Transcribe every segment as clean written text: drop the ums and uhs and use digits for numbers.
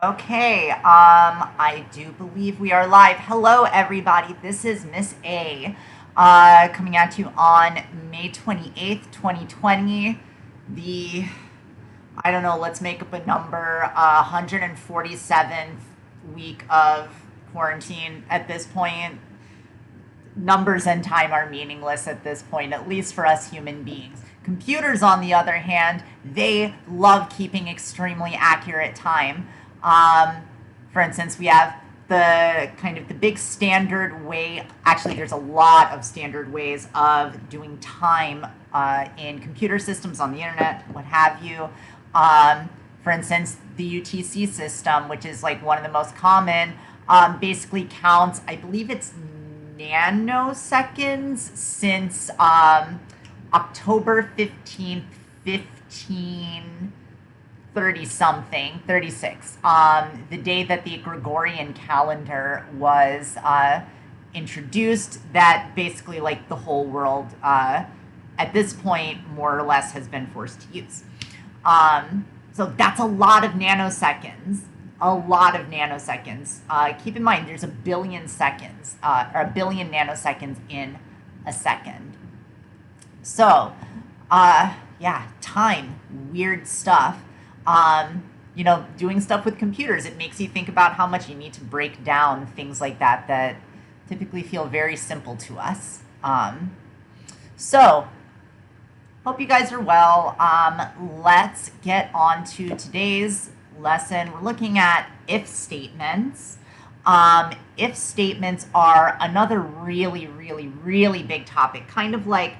Okay, I do believe we are live. Hello, everybody. This is Miss A, coming at you on May 28th, 2020. The, I don't know, let's make up a number, 147th week of quarantine at this point. Numbers and time are meaningless at this point, at least for us human beings. Computers, on the other hand, they love keeping extremely accurate time. For instance, we have the kind of the big standard way. Actually, there's a lot of standard ways of doing time in computer systems on the internet, what have you. For instance, the UTC system, which is like one of the most common, basically counts, I believe it's nanoseconds since October 15th, 1530 something, 36, the day that the Gregorian calendar was introduced, that basically like the whole world at this point more or less has been forced to use. So that's a lot of nanoseconds. A lot of nanoseconds. Keep in mind, there's a billion seconds, or a billion nanoseconds in a second. So, yeah, time, weird stuff. Doing stuff with computers, it makes you think about how much you need to break down things like that typically feel very simple to us. So, hope you guys are well. Let's get on to today's lesson. We're looking at if statements. If statements are another really big topic, kind of like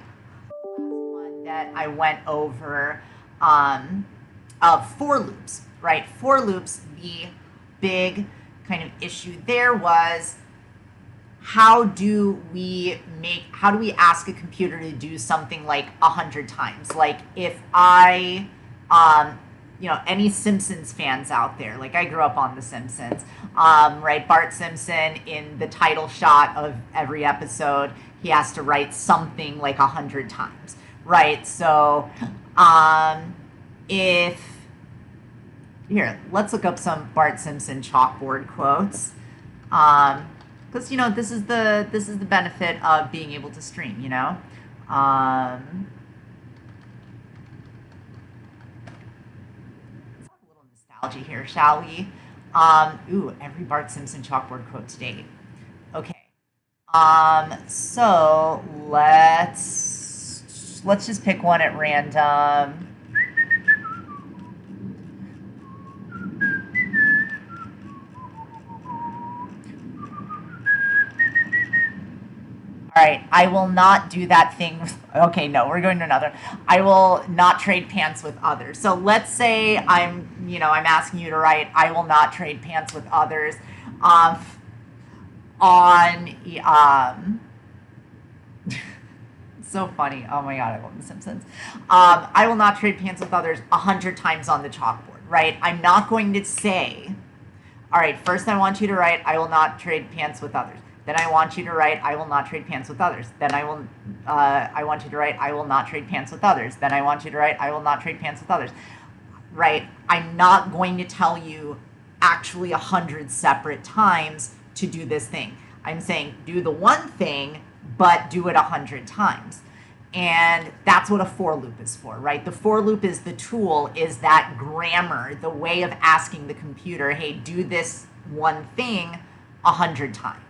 the last one that I went over of for loops, right? For loops, the big kind of issue there was how do we ask a computer to do something like 100 times? Like if I any Simpsons fans out there, like I grew up on The Simpsons, right? Bart Simpson, in the title shot of every episode, he has to write something like 100 times, right? So, let's look up some Bart Simpson chalkboard quotes, because this is the benefit of being able to stream, nostalgia here, shall we? Every Bart Simpson chalkboard quote to date. Okay. So let's just pick one at random. All right, I will not do that thing. Okay, no, we're going to another. I will not trade pants with others. So let's say I'm asking you to write, I will not trade pants with others on, so funny. Oh my God, I love The Simpsons. I will not trade pants with others 100 times on the chalkboard, right? I'm not going to say, all right, first I want you to write, I will not trade pants with others. Then I want you to write, I will not trade pants with others. Then I want you to write, I will not trade pants with others. Then I want you to write, I will not trade pants with others. Right? I'm not going to tell you actually 100 separate times to do this thing. I'm saying do the one thing, but do it 100 times. And that's what a for loop is for, right? The for loop is the tool, is that grammar, the way of asking the computer, hey, do this one thing 100 times.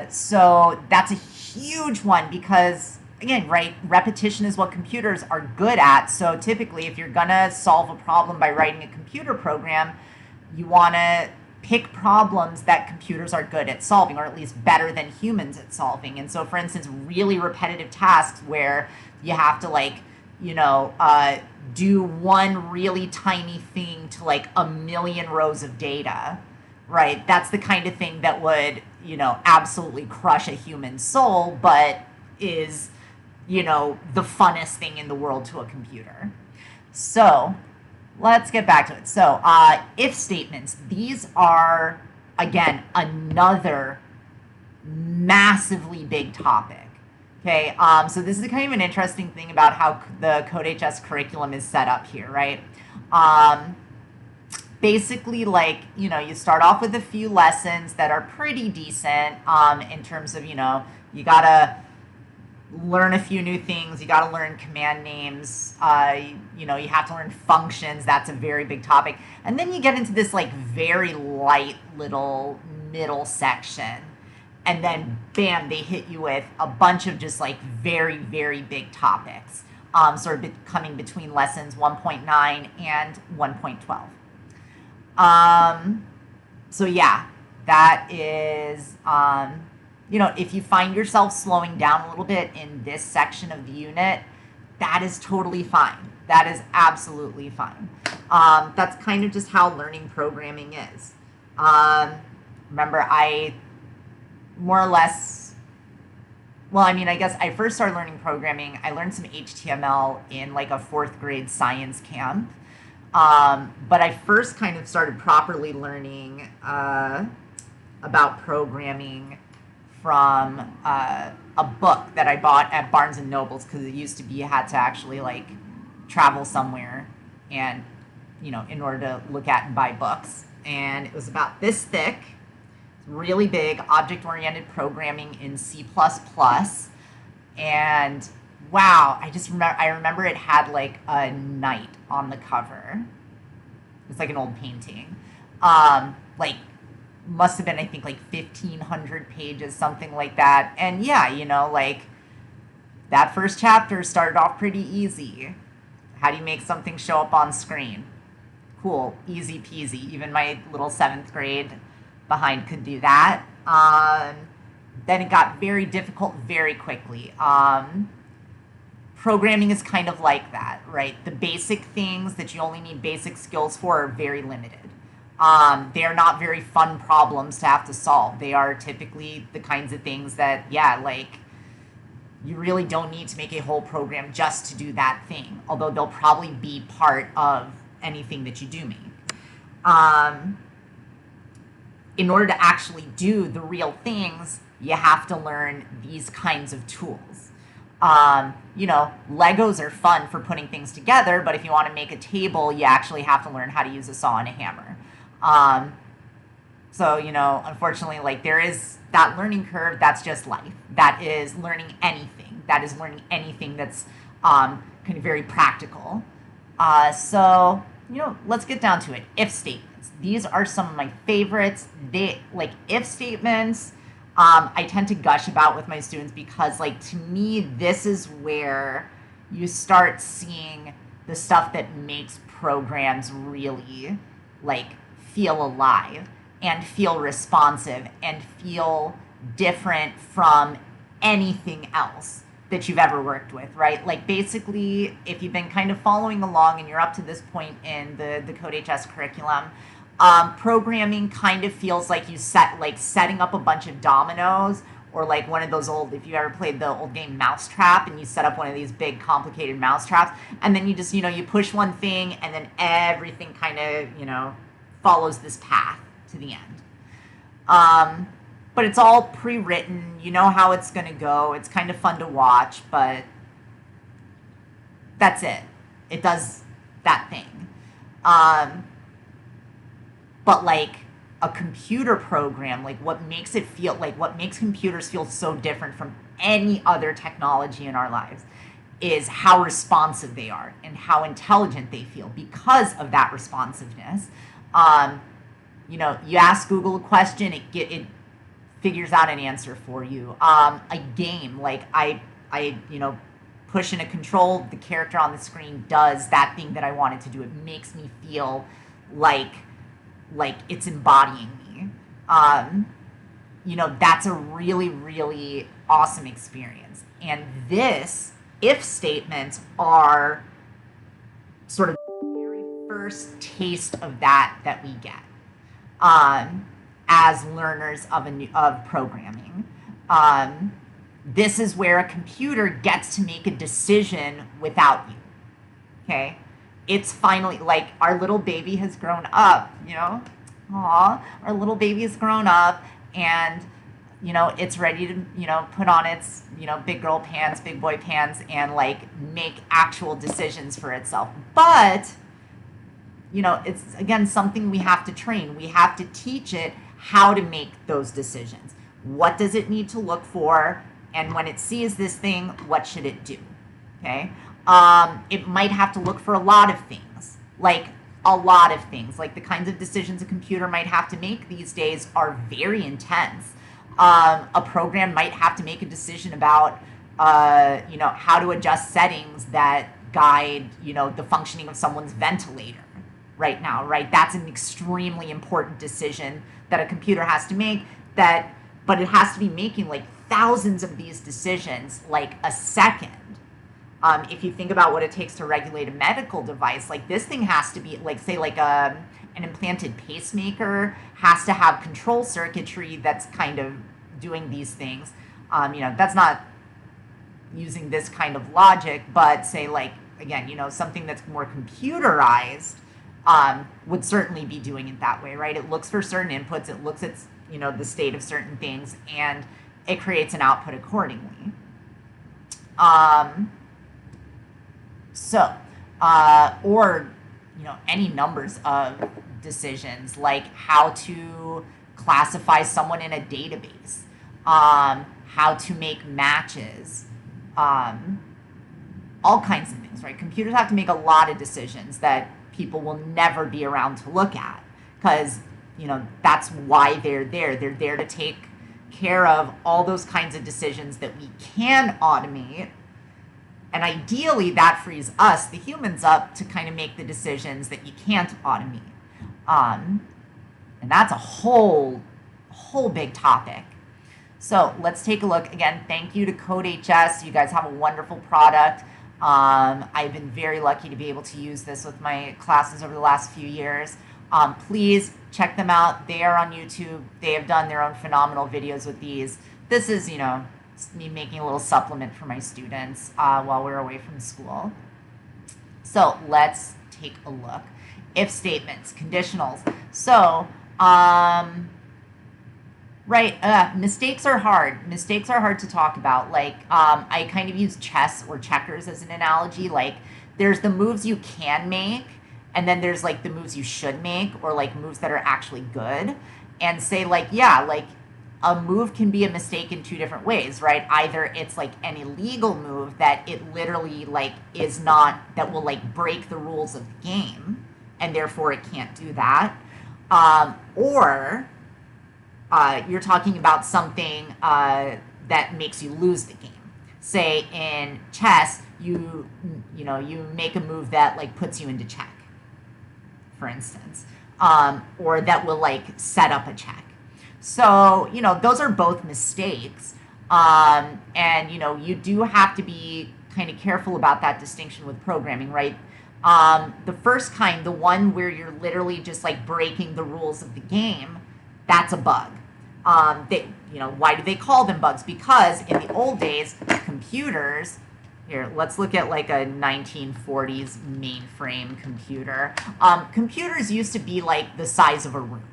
So that's a huge one because, again, right, repetition is what computers are good at. So typically, if you're going to solve a problem by writing a computer program, you want to pick problems that computers are good at solving, or at least better than humans at solving. And so, for instance, really repetitive tasks where you have to, do one really tiny thing to like a million rows of data, right? That's the kind of thing that would, absolutely crush a human soul, but is, the funnest thing in the world to a computer. So let's get back to it. So if statements, these are, again, another massively big topic. Okay, so this is kind of an interesting thing about how the CodeHS curriculum is set up here, right? basically, like, you know, you start off with a few lessons that are pretty decent in terms of, you know, you gotta learn a few new things. You got to learn command names. You know, you have to learn functions. That's a very big topic. And then you get into this like very light little middle section. And then bam, they hit you with a bunch of just like very, very big topics. Sort of coming between lessons 1.9 and 1.12. So yeah, that is, you know, if you find yourself slowing down a little bit in this section of the unit, that is totally fine. That is absolutely fine. That's kind of just how learning programming is. Remember, I more or less, well, I mean, I guess I first started learning programming. I learned some HTML in like a 4th grade science camp. But I first kind of started properly learning about programming from a book that I bought at Barnes and Nobles, because it used to be you had to actually like travel somewhere and, you know, in order to look at and buy books. And it was about this thick, really big, object-oriented programming in C++. And wow, I remember it had like a knight on the cover. It's like an old painting. Like, must have been, I think, like 1,500 pages, something like that. And yeah, you know, like, that first chapter started off pretty easy. How do you make something show up on screen? Cool, easy peasy. Even my little 7th grade behind could do that. Then it got very difficult very quickly. Programming is kind of like that, right? The basic things that you only need basic skills for are very limited. They are not very fun problems to have to solve. They are typically the kinds of things that, yeah, like, you really don't need to make a whole program just to do that thing, although they'll probably be part of anything that you do make. In order to actually do the real things, you have to learn these kinds of tools. You know, Legos are fun for putting things together, but if you want to make a table, you actually have to learn how to use a saw and a hammer. So, you know, unfortunately, like, there is that learning curve. That's just life. That is learning anything. That is learning anything that's kind of very practical. So, you know, let's get down to it. If statements. These are some of my favorites. Like, if statements, I tend to gush about with my students because, like, to me, this is where you start seeing the stuff that makes programs really, like, feel alive and feel responsive and feel different from anything else that you've ever worked with, right? Like, basically, if you've been kind of following along and you're up to this point in the CodeHS curriculum, programming kind of feels like setting up a bunch of dominoes, or like one of those old, if you ever played the old game Mousetrap, and you set up one of these big complicated mousetraps, and then you just, you know, you push one thing and then everything kind of, you know, follows this path to the end. But it's all pre-written. You know how it's going to go. It's kind of fun to watch, but that's it. It does that thing. But like a computer program, like what makes computers feel so different from any other technology in our lives is how responsive they are and how intelligent they feel because of that responsiveness. You know, you ask Google a question, it figures out an answer for you. A game, like I you know, push in a control, the character on the screen does that thing that I want it to do. It makes me feel like it's embodying me. You know, that's a really, really awesome experience. And this, if statements are sort of the very first taste of that we get as learners of programming. This is where a computer gets to make a decision without you, okay? It's finally, like, our little baby has grown up, you know? Aw, our little baby has grown up, and, you know, it's ready to, you know, put on its, you know, big girl pants, big boy pants, and, like, make actual decisions for itself. But you know, it's again something we have to train. We have to teach it how to make those decisions. What does it need to look for? And when it sees this thing, what should it do? Okay. It might have to look for a lot of things, like the kinds of decisions a computer might have to make these days are very intense. A program might have to make a decision about, you know, how to adjust settings that guide, you know, the functioning of someone's ventilator right now, right? That's an extremely important decision that a computer has to make, but it has to be making like thousands of these decisions like a second. If you think about what it takes to regulate a medical device, like this thing has to be like, say, like an implanted pacemaker has to have control circuitry that's kind of doing these things. You know, that's not using this kind of logic, but say like, again, you know, something that's more computerized would certainly be doing it that way, right? It looks for certain inputs, it looks at, you know, the state of certain things, and it creates an output accordingly. Or, you know, any numbers of decisions, like how to classify someone in a database, how to make matches, all kinds of things, right? Computers have to make a lot of decisions that people will never be around to look at, because, you know, that's why they're there. They're there to take care of all those kinds of decisions that we can automate. And ideally, that frees us, the humans, up to kind of make the decisions that you can't automate. And that's a whole big topic. So let's take a look. Again, thank you to CodeHS. You guys have a wonderful product. I've been very lucky to be able to use this with my classes over the last few years. Please check them out. They are on YouTube. They have done their own phenomenal videos with these. This is, you know, me making a little supplement for my students while we're away from school. So let's take a look. If statements, conditionals. So, mistakes are hard. Mistakes are hard to talk about. Like, I kind of use chess or checkers as an analogy. Like, there's the moves you can make, and then there's like the moves you should make, or like moves that are actually good. And say like, yeah, like a move can be a mistake in two different ways, right? Either it's like an illegal move that it literally like is not, that will like break the rules of the game, and therefore it can't do that. Or you're talking about something that makes you lose the game. Say in chess, you make a move that like puts you into check, for instance, or that will like set up a check. So, you know, those are both mistakes. And, you know, you do have to be kind of careful about that distinction with programming, right? The first kind, the one where you're literally just like breaking the rules of the game, that's a bug. You know, why do they call them bugs? Because in the old days, computers, here, let's look at like a 1940s mainframe computer. Computers used to be like the size of a room.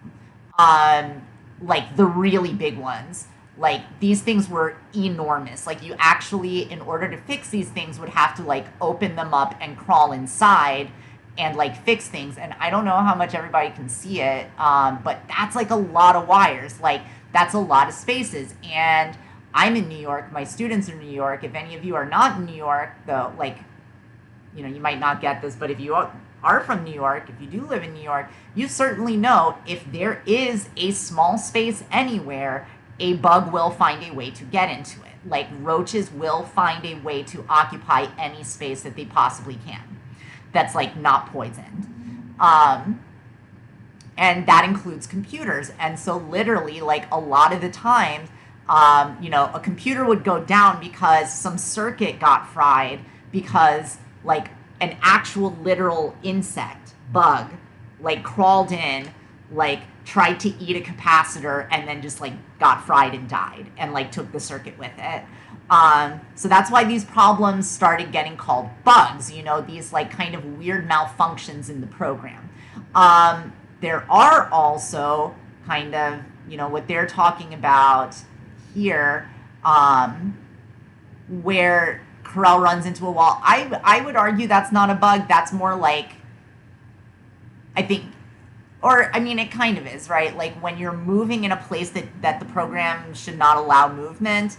Like the really big ones. Like these things were enormous. Like you actually, in order to fix these things, would have to like open them up and crawl inside and like fix things. And I don't know how much everybody can see it, but that's like a lot of wires. Like that's a lot of spaces. And I'm in New York. My students are in New York. If any of you are not in New York, though, like, you know, you might not get this, but if you are from New York, if you do live in New York, you certainly know if there is a small space anywhere, a bug will find a way to get into it. Like roaches will find a way to occupy any space that they possibly can that's like not poisoned. And that includes computers. And so literally, like a lot of the time, you know, a computer would go down because some circuit got fried because like an actual literal insect, bug, like crawled in, like tried to eat a capacitor and then just like got fried and died and like took the circuit with it. So that's why these problems started getting called bugs, you know, these like kind of weird malfunctions in the program. There are also kind of, you know, what they're talking about here, where Karel runs into a wall. I would argue that's not a bug. That's more like I think, or I mean, it kind of is, right? Like when you're moving in a place that the program should not allow movement,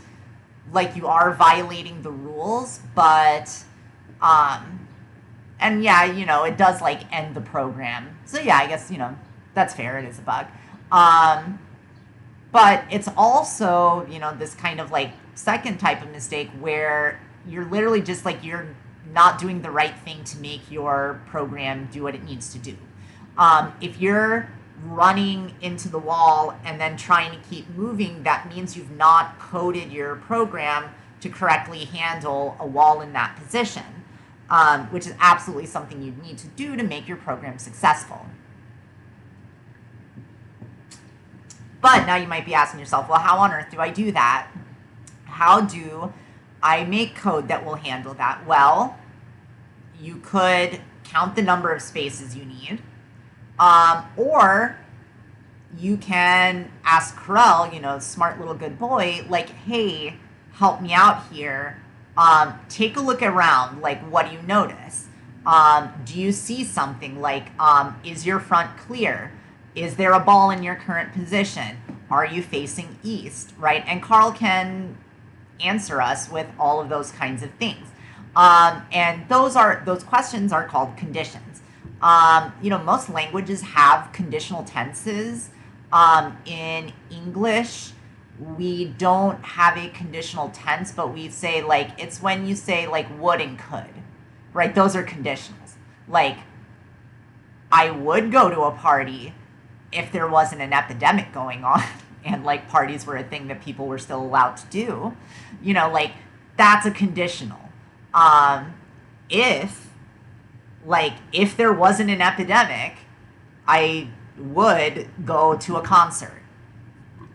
like you are violating the rules, but, and yeah, it does like end the program. So yeah, I guess, that's fair. It is a bug. But it's also, this kind of like second type of mistake where you're literally just like, you're not doing the right thing to make your program do what it needs to do. If you're running into the wall and then trying to keep moving, that means you've not coded your program to correctly handle a wall in that position, which is absolutely something you need to do to make your program successful. But now you might be asking yourself, well, how on earth do I do that? How do I make code that will handle that? Well, you could count the number of spaces you need, or you can ask Karel, smart little good boy, like, hey, help me out here. Take a look around. Like, what do you notice? Do you see something? Like, is your front clear? Is there a ball in your current position? Are you facing east, right? And Karel can answer us with all of those kinds of things. And those questions are called conditions. Most languages have conditional tenses. In English, we don't have a conditional tense, but we say like, it's when you say like would and could, right? Those are conditionals. Like, I would go to a party if there wasn't an epidemic going on and like parties were a thing that people were still allowed to do, like that's a conditional. If there wasn't an epidemic, I would go to a concert.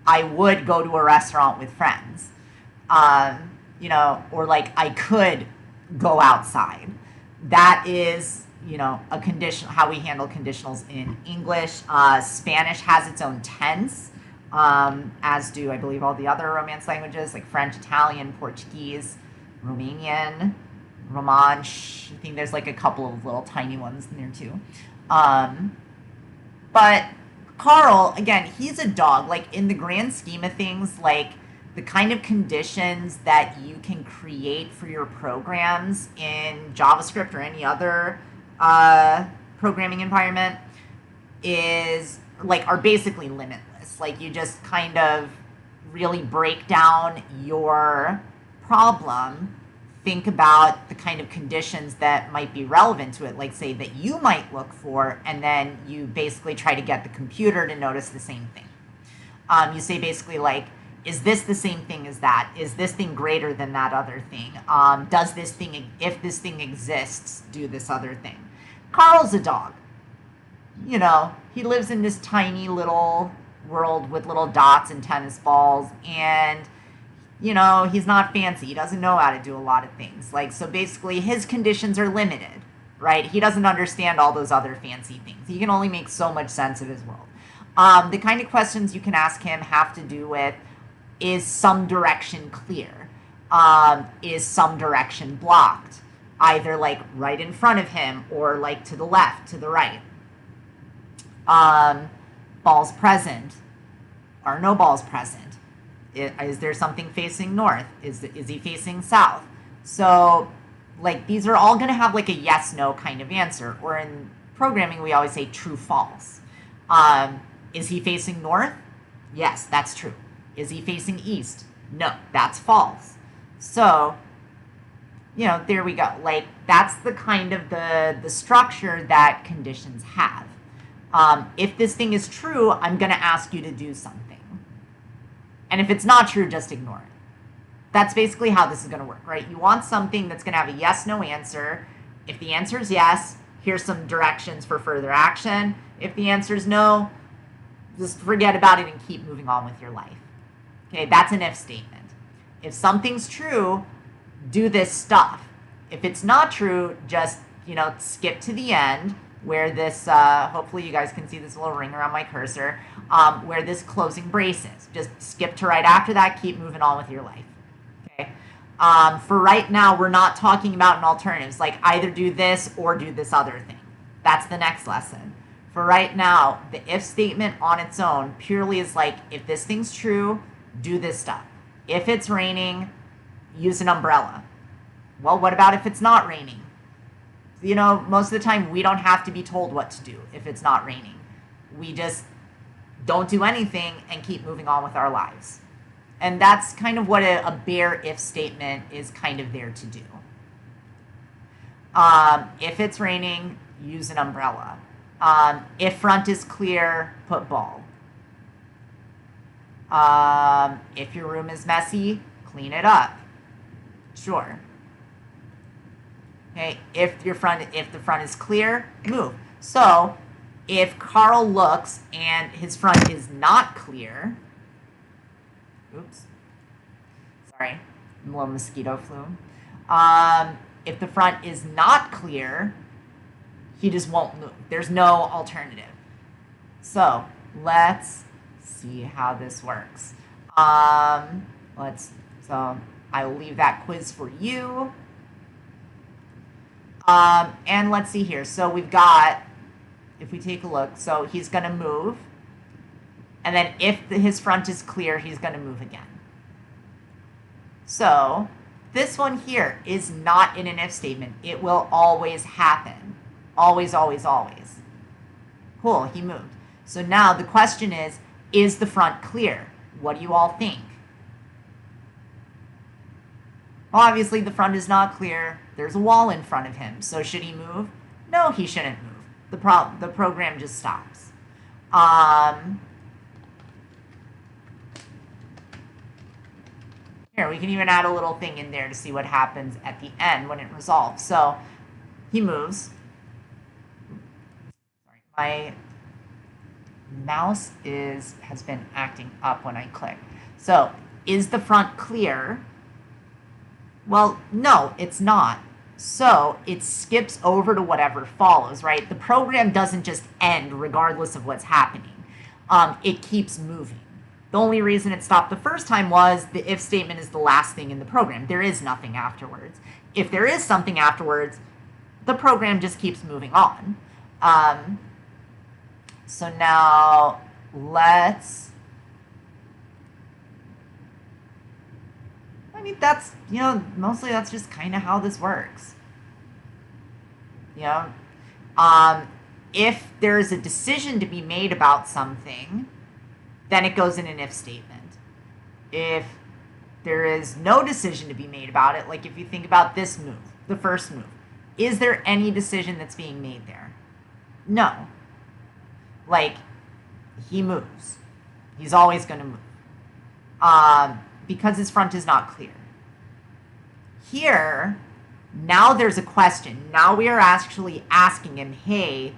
I would go to a restaurant with friends. Or like I could go outside. That is, a condition, how we handle conditionals in English. Spanish has its own tense, as do, I believe, all the other Romance languages, like French, Italian, Portuguese, Romanian, Romansh. I think there's like a couple of little tiny ones in there too. But Karel, again, he's a dog. Like, in the grand scheme of things, like, the kind of conditions that you can create for your programs in JavaScript or any other programming environment are basically limitless. Like, you just kind of really break down your problem, think about the kind of conditions that might be relevant to it, like say that you might look for, and then you basically try to get the computer to notice the same thing. You say basically like, is this the same thing as that? Is this thing greater than that other thing? Does this thing, if this thing exists, do this other thing? Karel's a dog. He lives in this tiny little world with little dots and tennis balls, and he's not fancy. He doesn't know how to do a lot of things. Like, so basically his conditions are limited, right? He doesn't understand all those other fancy things. He can only make so much sense of his world. The kind of questions you can ask him have to do with, is some direction clear? Is some direction blocked? Either like right in front of him or like to the left, to the right. Balls present. Are no balls present? Is there something facing north? Is he facing south? So, like, these are all going to have like a yes, no kind of answer. Or in programming, we always say true, false. Is he facing north? Yes, that's true. Is he facing east? No, that's false. So, there we go. Like, that's the kind of the structure that conditions have. If this thing is true, I'm going to ask you to do something. And if it's not true, just ignore it. That's basically how this is going to work, right? You want something that's going to have a yes, no answer. If the answer is yes, here's some directions for further action. If the answer is no, just forget about it and keep moving on with your life. Okay, that's an if statement. If something's true, do this stuff. If it's not true, just, skip to the end where this, hopefully you guys can see this little ring around my cursor, where this closing brace is. Just skip to right after that, keep moving on with your life. Okay. For right now, we're not talking about an alternatives, like either do this or do this other thing. That's the next lesson. For right now, the if statement on its own purely is like, if this thing's true, do this stuff. If it's raining, use an umbrella. Well, what about if it's not raining? You know, most of the time we don't have to be told what to do if it's not raining. We just don't do anything and keep moving on with our lives. And that's kind of what a bare if statement is kind of there to do. If it's raining, use an umbrella. If front is clear, put ball. If your room is messy, clean it up. Sure. Okay, if the front is clear, move. So, if Karel looks and his front is not clear, oops, sorry, a little mosquito flew. If the front is not clear, he just won't move. There's no alternative. So, let's see how this works. So I will leave that quiz for you. And let's see here. So we've got, if we take a look, so he's going to move. And then if his front is clear, he's going to move again. So this one here is not in an if statement. It will always happen. Always, always, always. Cool, he moved. So now the question is the front clear? What do you all think? Well, obviously the front is not clear. There's a wall in front of him. So should he move? No, he shouldn't move. The program just stops. Here, we can even add a little thing in there to see what happens at the end when it resolves. So he moves. Sorry, my mouse has been acting up when I click. So is the front clear? Well, no, it's not. So it skips over to whatever follows, right? The program doesn't just end regardless of what's happening. It keeps moving. The only reason it stopped the first time was the if statement is the last thing in the program. There is nothing afterwards. If there is something afterwards, the program just keeps moving on. So now let's, I mean, that's, you know, mostly that's just kind of how this works. You know, if there's a decision to be made about something, then it goes in an if statement. If there is no decision to be made about it, like if you think about this move, the first move, is there any decision that's being made there? No. Like, he moves. He's always going to move. Because his front is not clear. Here, now there's a question. Now we are actually asking him, hey,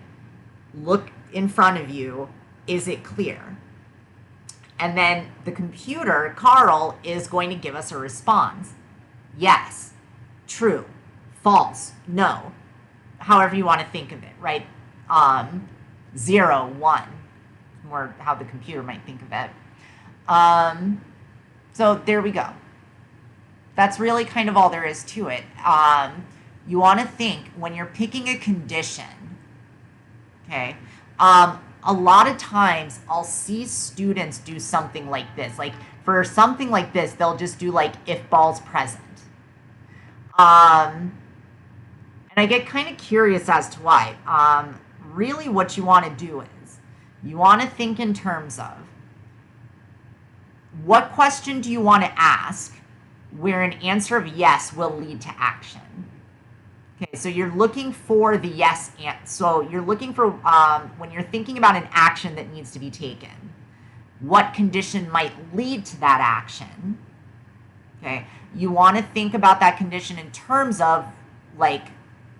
look in front of you. Is it clear? And then the computer, Karel, is going to give us a response. Yes, true, false, no. However you want to think of it, right? 0, 1, more how the computer might think of it. So there we go. That's really kind of all there is to it. You want to think when you're picking a condition, okay, a lot of times I'll see students do something like this. Like for something like this, they'll just do like if ball's present. And I get kind of curious as to why. Really what you want to do is you want to think in terms of what question do you want to ask where an answer of yes will lead to action? Okay, so you're looking for the yes answer. So you're looking for, when you're thinking about an action that needs to be taken, what condition might lead to that action? Okay, you want to think about that condition in terms of, like,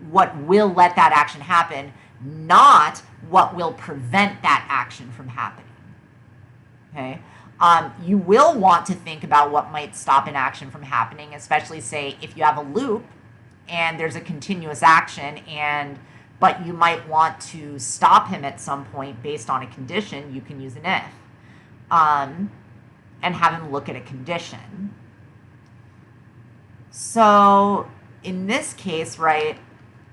what will let that action happen, not what will prevent that action from happening. Okay, you will want to think about what might stop an action from happening, especially, say, if you have a loop, and there's a continuous action, but you might want to stop him at some point based on a condition, you can use an if. And have him look at a condition. So in this case, right,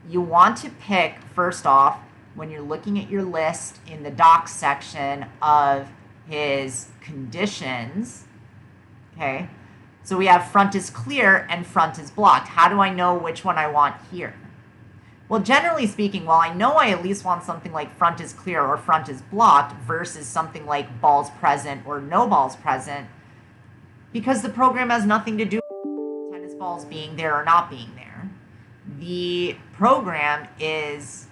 you want to pick, first off, when you're looking at your list in the docs section of his conditions, okay, so we have front is clear and front is blocked. How do I know which one I want here? Well, generally speaking, well, I know I at least want something like front is clear or front is blocked versus something like balls present or no balls present, because the program has nothing to do with tennis balls being there or not being there. The program is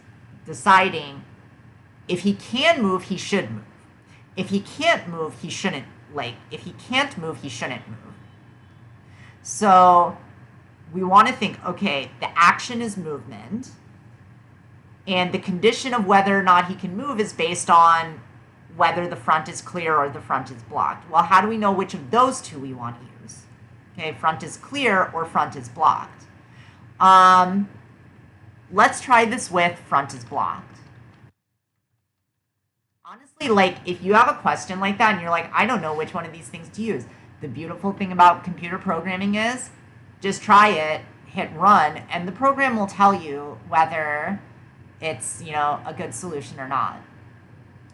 deciding if he can move, he should move. If he can't move, he shouldn't. If he can't move, he shouldn't move. So we want to think, okay, the action is movement, and the condition of whether or not he can move is based on whether the front is clear or the front is blocked. Well, how do we know which of those two we want to use? Okay, front is clear or front is blocked. Let's try this with front is blocked. Honestly, if you have a question like that and you're like, I don't know which one of these things to use, the beautiful thing about computer programming is just try it, hit run, and the program will tell you whether it's, a good solution or not.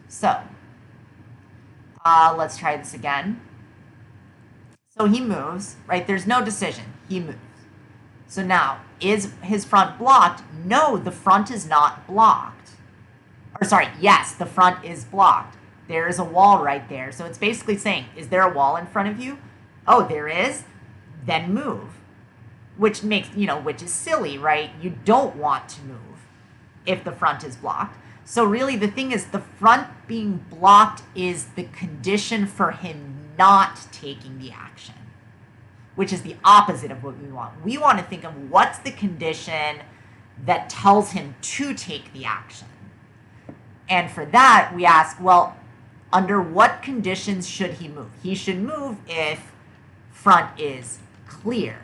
So let's try this again. So he moves, right? There's no decision. He moves. So now, is his front blocked? No, the front is not blocked. Or sorry, yes, the front is blocked. There is a wall right there. So it's basically saying, is there a wall in front of you? Oh, there is? Then move. Which makes, which is silly, right? You don't want to move if the front is blocked. So really the thing is, the front being blocked is the condition for him not taking the action, which is the opposite of what we want. We want to think of what's the condition that tells him to take the action. And for that, we ask, well, under what conditions should he move? He should move if front is clear.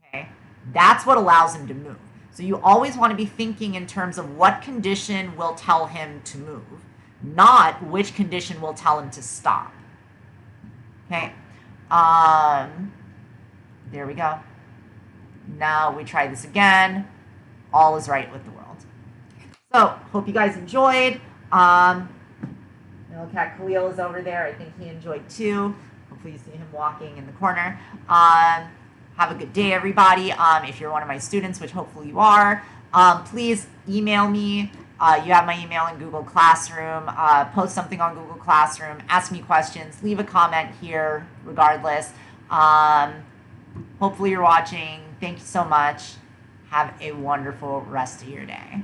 Okay? That's what allows him to move. So you always want to be thinking in terms of what condition will tell him to move, not which condition will tell him to stop. Okay? There we go. Now we try this again. All is right with the world. So, hope you guys enjoyed. Little cat Khalil is over there. I think he enjoyed too. Hopefully you see him walking in the corner. Have a good day, everybody. If you're one of my students, which hopefully you are, please email me. You have my email in Google Classroom. Post something on Google Classroom. Ask me questions. Leave a comment here regardless. Hopefully you're watching. Thank you so much. Have a wonderful rest of your day.